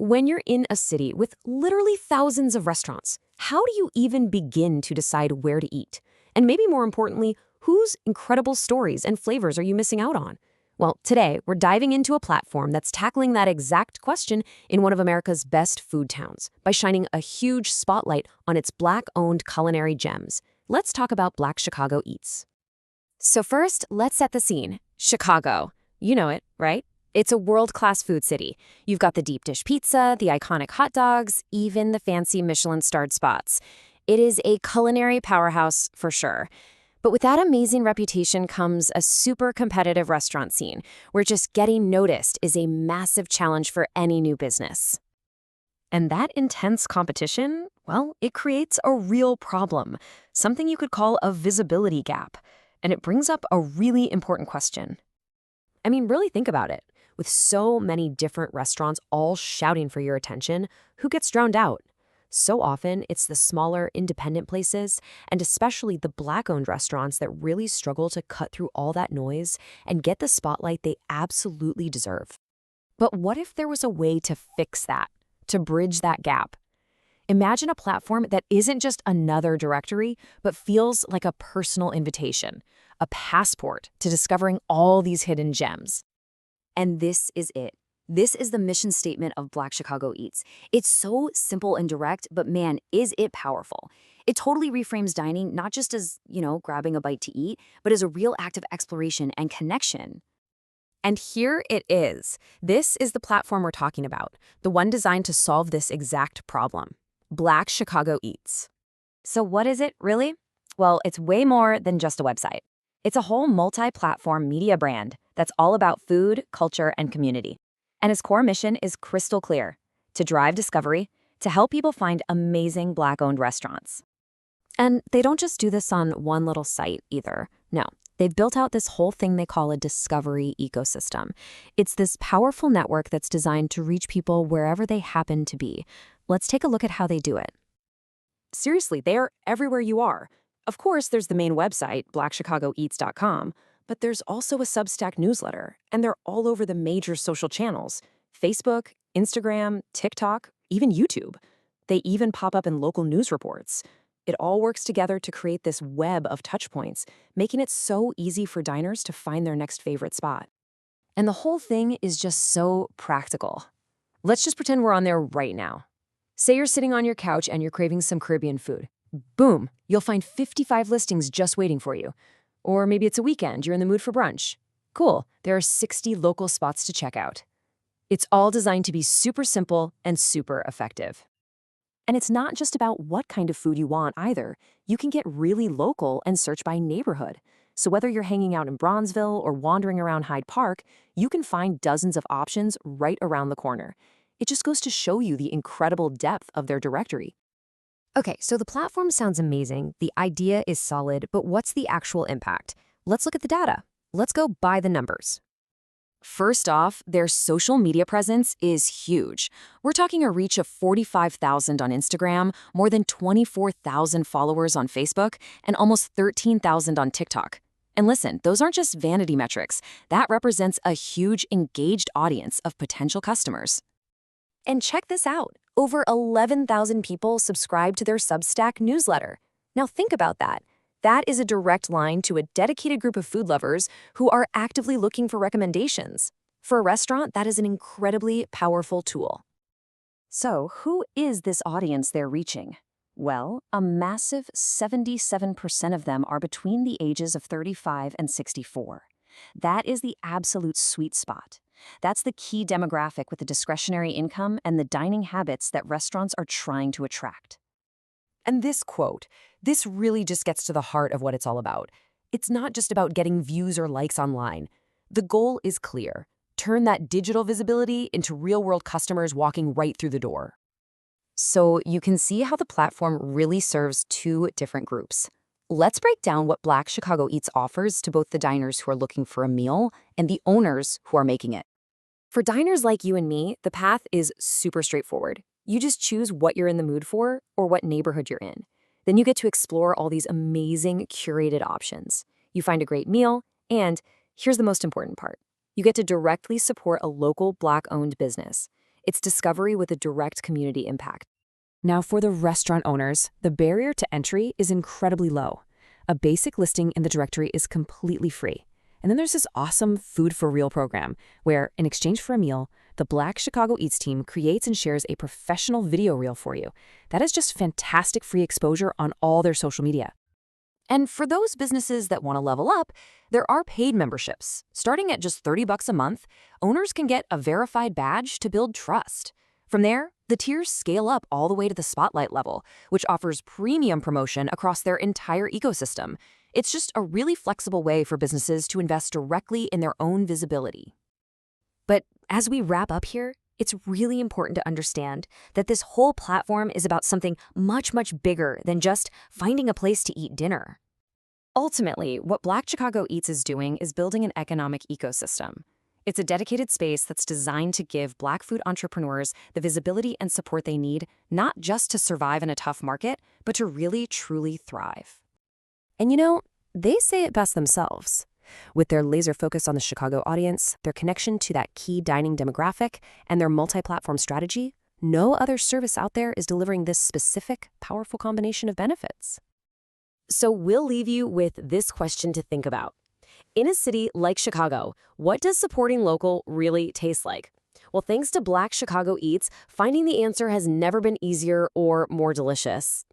When you're in a city with literally thousands of restaurants, how do you even begin to decide where to eat? And maybe more importantly, whose incredible stories and flavors are you missing out on? Well, today we're diving into a platform that's tackling that exact question in one of America's best food towns by shining a huge spotlight on its Black-owned culinary gems. Let's talk about Black Chicago Eats. So first, let's set the scene. Chicago. You know it, right? It's a world-class food city. You've got the deep dish pizza, the iconic hot dogs, even the fancy Michelin-starred spots. It is a culinary powerhouse for sure. But with that amazing reputation comes a super competitive restaurant scene, where just getting noticed is a massive challenge for any new business. And that intense competition, well, it creates a real problem, something you could call a visibility gap. And it brings up a really important question. I mean, really think about it. With so many different restaurants all shouting for your attention, who gets drowned out? So often, it's the smaller, independent places, and especially the Black-owned restaurants that really struggle to cut through all that noise and get the spotlight they absolutely deserve. But what if there was a way to fix that, to bridge that gap? Imagine a platform that isn't just another directory, but feels like a personal invitation, a passport to discovering all these hidden gems. And this is it. This is the mission statement of Black Chicago Eats. It's so simple and direct, but man, is it powerful. It totally reframes dining not just as, grabbing a bite to eat, but as a real act of exploration and connection. And here it is. This is the platform we're talking about, the one designed to solve this exact problem. Black Chicago Eats. So what is it, really? Well, it's way more than just a website. It's a whole multi-platform media brand that's all about food, culture, and community. And its core mission is crystal clear: to drive discovery, to help people find amazing Black-owned restaurants. And they don't just do this on one little site either. No, they've built out this whole thing they call a discovery ecosystem. It's this powerful network that's designed to reach people wherever they happen to be. Let's take a look at how they do it. Seriously, they're everywhere you are. Of course, there's the main website, blackchicagoeats.com, but there's also a Substack newsletter, and they're all over the major social channels: Facebook, Instagram, TikTok, even YouTube. They even pop up in local news reports. It all works together to create this web of touchpoints, making it so easy for diners to find their next favorite spot. And the whole thing is just so practical. Let's just pretend we're on there right now. Say you're sitting on your couch and you're craving some Caribbean food. Boom, you'll find 55 listings just waiting for you. Or maybe it's a weekend, you're in the mood for brunch. Cool, there are 60 local spots to check out. It's all designed to be super simple and super effective. And it's not just about what kind of food you want either. You can get really local and search by neighborhood. So whether you're hanging out in Bronzeville or wandering around Hyde Park, you can find dozens of options right around the corner. It just goes to show you the incredible depth of their directory. Okay, so the platform sounds amazing, the idea is solid, but what's the actual impact? Let's look at the data. Let's go by the numbers. First off, their social media presence is huge. We're talking a reach of 45,000 on Instagram, more than 24,000 followers on Facebook, and almost 13,000 on TikTok. And listen, those aren't just vanity metrics. That represents a huge engaged audience of potential customers. And check this out. Over 11,000 people subscribe to their Substack newsletter. Now think about that. That is a direct line to a dedicated group of food lovers who are actively looking for recommendations. For a restaurant, that is an incredibly powerful tool. So, who is this audience they're reaching? Well, a massive 77% of them are between the ages of 35 and 64. That is the absolute sweet spot. That's the key demographic with the discretionary income and the dining habits that restaurants are trying to attract. And this quote, this really just gets to the heart of what it's all about. It's not just about getting views or likes online. The goal is clear: turn that digital visibility into real-world customers walking right through the door. So you can see how the platform really serves two different groups. Let's break down what Black Chicago Eats offers to both the diners who are looking for a meal and the owners who are making it. For diners like you and me, the path is super straightforward. You just choose what you're in the mood for or what neighborhood you're in. Then you get to explore all these amazing curated options. You find a great meal, and here's the most important part: you get to directly support a local Black-owned business. It's discovery with a direct community impact. Now, for the restaurant owners, the barrier to entry is incredibly low. A basic listing in the directory is completely free. And then there's this awesome Food for Real program where, in exchange for a meal, the Black Chicago Eats team creates and shares a professional video reel for you. That is just fantastic free exposure on all their social media. And for those businesses that want to level up, there are paid memberships. Starting at just $30 a month, owners can get a verified badge to build trust. From there, the tiers scale up all the way to the Spotlight level, which offers premium promotion across their entire ecosystem. It's just a really flexible way for businesses to invest directly in their own visibility. But as we wrap up here, it's really important to understand that this whole platform is about something much, much bigger than just finding a place to eat dinner. Ultimately, what Black Chicago Eats is doing is building an economic ecosystem. It's a dedicated space that's designed to give Black food entrepreneurs the visibility and support they need, not just to survive in a tough market, but to really, truly thrive. And you know, they say it best themselves. With their laser focus on the Chicago audience, their connection to that key dining demographic, and their multi-platform strategy, no other service out there is delivering this specific, powerful combination of benefits. So we'll leave you with this question to think about. In a city like Chicago, what does supporting local really taste like? Well, thanks to Black Chicago Eats, finding the answer has never been easier or more delicious.